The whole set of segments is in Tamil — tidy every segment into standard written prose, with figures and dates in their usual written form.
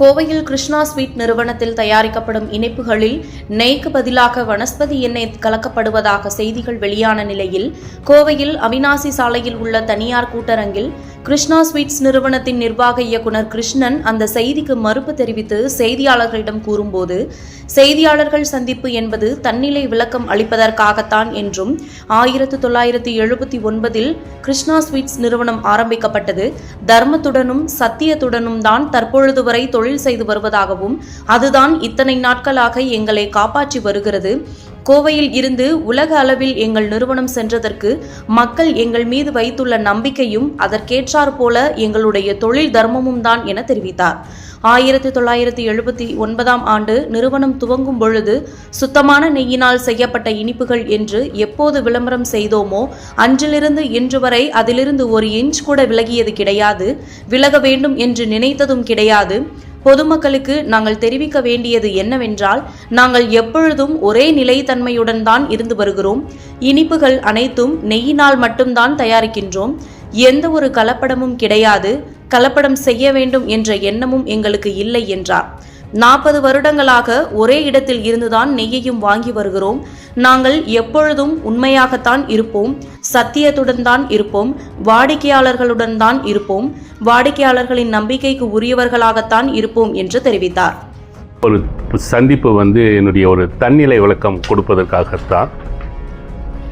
கோவையில் கிருஷ்ணா ஸ்வீட் நிறுவனத்தில் தயாரிக்கப்படும் இனிப்புகளில் நெய்க்கு பதிலாக வனஸ்பதி எண்ணெய் கலக்கப்படுவதாக செய்திகள் வெளியான நிலையில் கோவையில் அவினாசி சாலையில் உள்ள தனியார் கூட்டரங்கில் கிருஷ்ணா ஸ்வீட்ஸ் நிறுவனத்தின் நிர்வாக இயக்குநர் கிருஷ்ணன் அந்த செய்திக்கு மறுப்பு தெரிவித்து செய்தியாளர்களிடம் கூறும்போது, செய்தியாளர்கள் சந்திப்பு என்பது தன்னிலை விளக்கம் அளிப்பதற்காகத்தான் என்றும் 1979 கிருஷ்ணா ஸ்வீட்ஸ் நிறுவனம் ஆரம்பிக்கப்பட்டது தர்மத்துடனும் சத்தியத்துடனும் தான் தற்பொழுது வரை தொழில் செய்து வருவதாகவும் அதுதான் இத்தனை நாட்களாக எங்களை காப்பாற்றி வருகிறது. கோவையில் இருந்து உலக அளவில் எங்கள் நிறுவனம் சென்றதற்கு மக்கள் எங்கள் மீது வைத்துள்ள நம்பிக்கையும் அதற்கேற்றாற் போல எங்களுடைய தொழில் தர்மமும் தான் என தெரிவித்தார். 1979 ஆண்டு நிறுவனம் துவங்கும் பொழுது சுத்தமான நெய்யினால் செய்யப்பட்ட இனிப்புகள் என்று எப்போது விளம்பரம் செய்தோமோ அன்றிலிருந்து இன்று வரை அதிலிருந்து ஒரு இன்ச் கூட விலகியது கிடையாது. விலக வேண்டும் என்று நினைத்ததும் கிடையாது. பொதுமக்களுக்கு நாங்கள் தெரிவிக்க வேண்டியது என்னவென்றால், நாங்கள் எப்பொழுதும் ஒரே நிலைத்தன்மையுடன் தான் இருந்து வருகிறோம். இனிப்புகள் அனைத்தும் நெய்யினால் மட்டும்தான் தயாரிக்கின்றோம். எந்த ஒரு கலப்படமும் கிடையாது. கலப்படம் செய்ய வேண்டும் என்ற எண்ணமும் எங்களுக்கு இல்லை என்றார். 40 வருடங்களாக ஒரே இடத்தில் இருந்துதான் நெய்யையும் வாங்கி வருகிறோம். நாங்கள் எப்பொழுதும் உண்மையாகத்தான் இருப்போம், சத்தியத்துடன் தான் இருப்போம், வாடிக்கையாளர்களுடன் தான் இருப்போம், வாடிக்கையாளர்களின் நம்பிக்கைக்கு உரியவர்களாகத்தான் இருப்போம் என்று தெரிவித்தார். ஒரு சந்திப்பு என்னுடைய ஒரு தன்னிலை விளக்கம் கொடுப்பதற்காகத்தான்.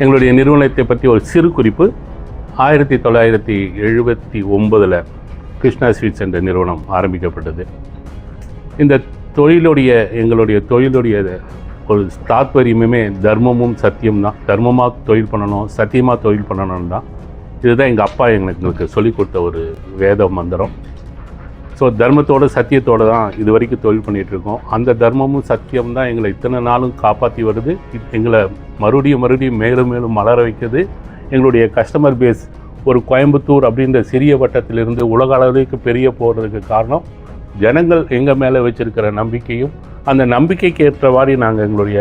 எங்களுடைய நிறுவனத்தை பற்றி ஒரு சிறு குறிப்பு. 1979 கிருஷ்ணா ஸ்வீட்ஸ் என்ற நிறுவனம் ஆரம்பிக்கப்பட்டது. இந்த எங்களுடைய தொழிலுடைய ஒரு தாத்பரியமே தர்மமும் சத்தியம் தான். தர்மமாக தொழில் பண்ணணும், சத்தியமாக தொழில் பண்ணணும் தான். இதுதான் எங்கள் அப்பா எங்களுக்கு சொல்லிக் கொடுத்த ஒரு வேத மந்திரம். ஸோ தர்மத்தோடு சத்தியத்தோடு தான் இது வரைக்கும் தொழில் பண்ணிகிட்ருக்கோம். அந்த தர்மமும் சத்தியம் தான் எங்களை இத்தனை நாளும் காப்பாற்றி வருது. எங்களை மறுபடியும் மேலும் மலர வைக்கிறது. எங்களுடைய கஸ்டமர் பேஸ் ஒரு கோயம்புத்தூர் அப்படின்ற சிறிய வட்டத்திலிருந்து உலக அளவுக்கு பெரிய போகிறதுக்கு காரணம் ஜனங்கள் எங்கள் மேலே வச்சிருக்கிற நம்பிக்கையும், அந்த நம்பிக்கைக்கு ஏற்றவாறு நாங்கள் எங்களுடைய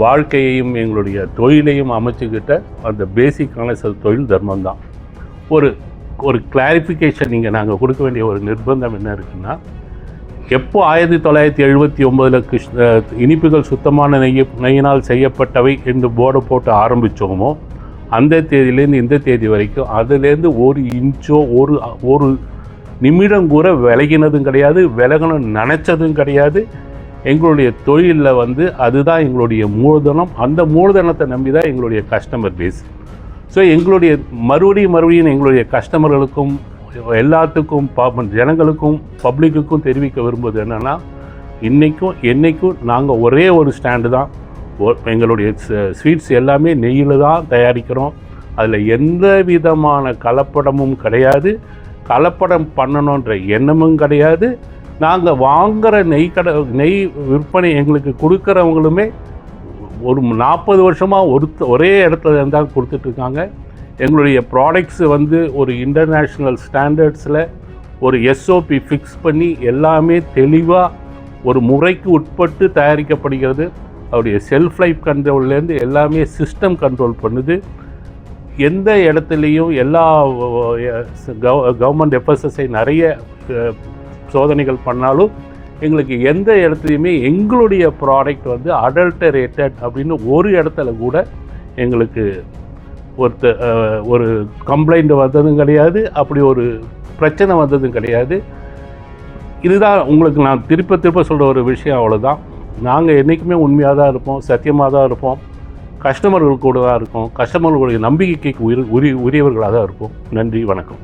வாழ்க்கையையும் எங்களுடைய தொழிலையும் அமைச்சுக்கிட்ட அந்த பேசிக்கான தொழில் தர்மம் தான். ஒரு கிளாரிஃபிகேஷன் இங்கே நாங்கள் கொடுக்க வேண்டிய ஒரு நிர்பந்தம் என்ன இருக்குன்னா, எப்போ 1979 இனிப்புகள் சுத்தமான நெய்யினால் செய்யப்பட்டவை என்று போர்டை போட்டு ஆரம்பித்தோமோ அந்த தேதியிலேருந்து இந்த தேதி வரைக்கும் அதுலேருந்து ஒரு இன்ச்சோ ஒரு நிமிடம் கூட விலகினதும் கிடையாது, விலகணும் நினச்சதும் கிடையாது. எங்களுடைய தொழிலில் அதுதான் எங்களுடைய மூலதனம். அந்த மூலதனத்தை நம்பி தான் எங்களுடைய கஸ்டமர் பேஸ். ஸோ எங்களுடைய மறுபடியும் எங்களுடைய கஸ்டமர்களுக்கும் எல்லாத்துக்கும் ஜனங்களுக்கும் பப்ளிக்குக்கும் தெரிவிக்க விரும்புவது என்னென்னா, என்றைக்கும் நாங்கள் ஒரே ஒரு ஸ்டாண்டு தான். எங்களுடைய ஸ்வீட்ஸ் எல்லாமே நெய்யில் தான் தயாரிக்கிறோம். அதில் எந்த விதமான கலப்படமும் கிடையாது. கலப்படம் பண்ணணுன்ற எண்ணமும் கிடையாது. நாங்கள் வாங்குகிற நெய் விற்பனை எங்களுக்கு கொடுக்குறவங்களுமே ஒரு 40 வருஷமாக ஒரே இடத்துல இருந்தால் கொடுத்துட்ருக்காங்க. எங்களுடைய ப்ராடக்ட்ஸ் ஒரு இன்டர்நேஷ்னல் ஸ்டாண்டர்ட்ஸில் ஒரு எஸ்ஓபி ஃபிக்ஸ் பண்ணி எல்லாமே தெளிவாக ஒரு முறைக்கு உட்பட்டு தயாரிக்கப்படுகிறது. அவருடைய செல்ஃப் லைஃப் கண்ட்ரோல்லேருந்து எல்லாமே சிஸ்டம் கண்ட்ரோல் பண்ணுது. எந்த இடத்துலையும் எல்லா கவர்மெண்ட் எஃப்எஸ்எஸ்ஐ நிறைய சோதனைகள் பண்ணாலும் எங்களுக்கு எந்த இடத்துலையுமே எங்களுடைய ப்ராடக்ட் அடல்டரேட்டட் அப்படின்னு ஒரு இடத்துல கூட எங்களுக்கு ஒரு கம்ப்ளைண்ட் வந்ததும் கிடையாது, அப்படி ஒரு பிரச்சனை வந்ததும் கிடையாது. இதுதான் உங்களுக்கு நான் திருப்ப சொல்கிற ஒரு விஷயம். அவ்வளோதான். நாங்கள் என்றைக்குமே உண்மையாக தான் இருப்போம், சத்தியமாக தான் இருப்போம், கஸ்டமர்கள் கூட தான் இருக்கும், கஸ்டமர்களுடைய நம்பிக்கைக்கு உரியவர்களாக தான் இருப்போம். நன்றி, வணக்கம்.